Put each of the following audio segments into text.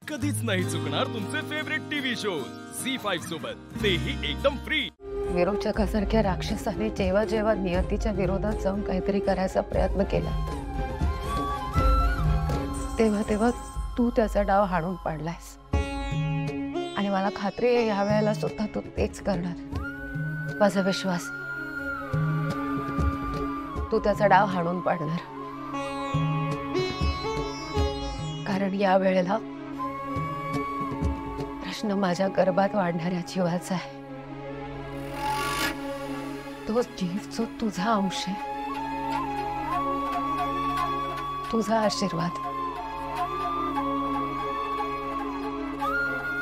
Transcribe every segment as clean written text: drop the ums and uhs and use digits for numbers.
कधीच नाही चुकणार तुमचे फेवरेट टीव्ही शोज झी5 सोबत, तेही एकदम फ्री। विरोचकासारख्या राक्षसाने जेव्हा जेव्हा नियतीच्या विरोधात जाऊन काहीतरी करायचा प्रयत्न केला तेव्हा तेव्हा तू त्याचा डाव हाणून पाडलायस आणि मला खात्री आहे या वेळेला सुद्धा तू तेच करणार। माझा विश्वास तू त्याचा डाव हाणून पाडणार, कारण या वेळेला प्रश्न माझ्या गर्भात वाढणाऱ्या जीवाचा आहे। तो जीव जो तुझा अंश आहे, तुझा आशीर्वाद।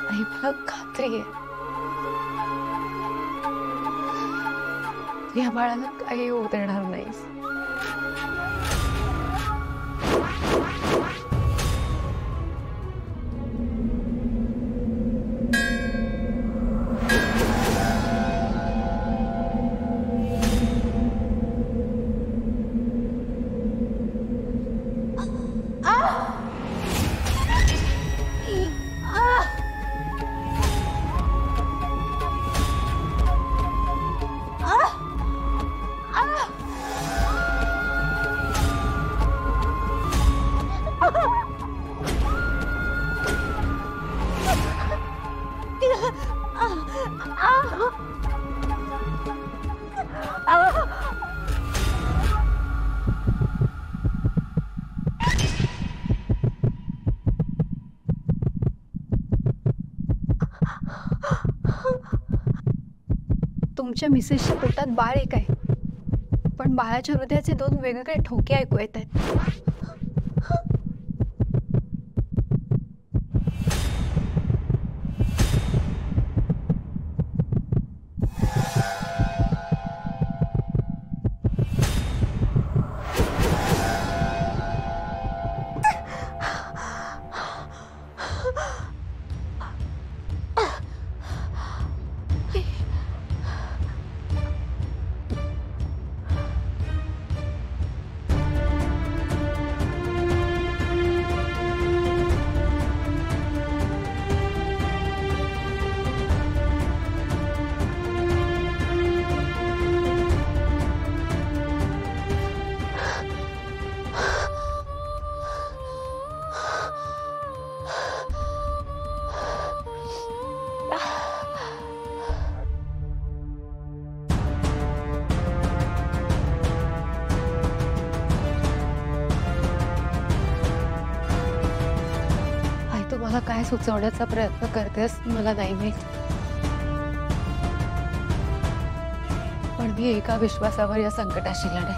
आणि मला खात्री आहे या बाळाला काही होऊ देणार नाहीस। तुमच्या मिसेसच्या पोटात बाळ एक आहे, पण बाळाच्या हृदयाचे दोन वेगवेगळे ठोके ऐकू येत आहेत। मला काय सुचवण्याचा प्रयत्न करतेस मला नाही माहित, पण मी एका विश्वासावर या संकटाशी लढे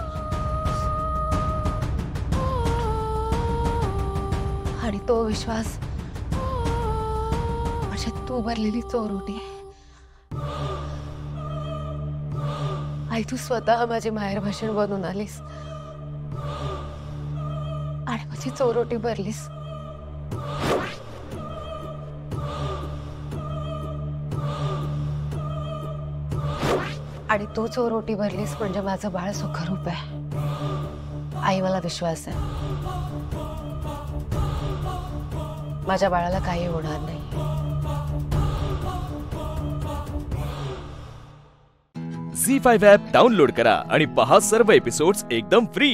आणि तो विश्वास म्हणजे तू भरलेली चोरोटी आहे। आई तू स्वतः माझी माहेर भाषण बनून आलीस आणि माझी चोरोटी भरलीस। आणि तू चोरोटी भरलीस म्हणजे माझं बाळ सुखरूप आहे। आई मला विश्वास आहे माझ्या बाळाला काही होणार नाही। झी5 ॲप डाउनलोड करा आणि पहा सर्व एपिसोड्स एकदम फ्री।